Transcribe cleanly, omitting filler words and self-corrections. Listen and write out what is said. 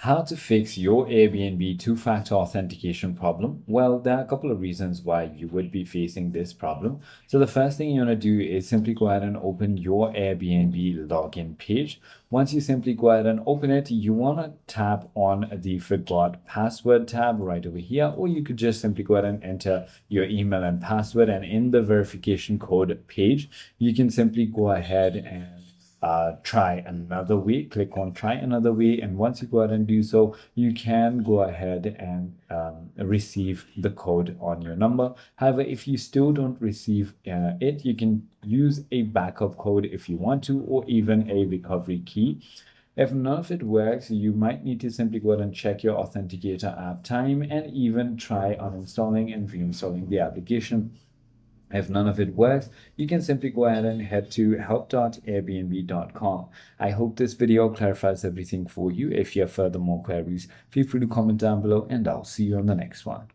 How to fix your Airbnb two-factor authentication problem? Well, there are a couple of reasons why you would be facing this problem. So the first thing you want to do is simply go ahead and open your Airbnb login page. Once you simply go ahead and open it, you want to tap on the forgot password tab right over here, or you could just simply go ahead and enter your email and password. And in the verification code page, you can simply go ahead and try another way. Click on try another way, and once you go ahead and do so, you can go ahead and receive the code on your number. However, if you still don't receive it, you can use a backup code if you want to, or even a recovery key. If none of it works, you might need to simply go ahead and check your Authenticator app time and even try uninstalling and reinstalling the application. If none of it works, you can simply go ahead and head to help.airbnb.com. I hope this video clarifies everything for you. If you have further more queries, feel free to comment down below, and I'll see you on the next one.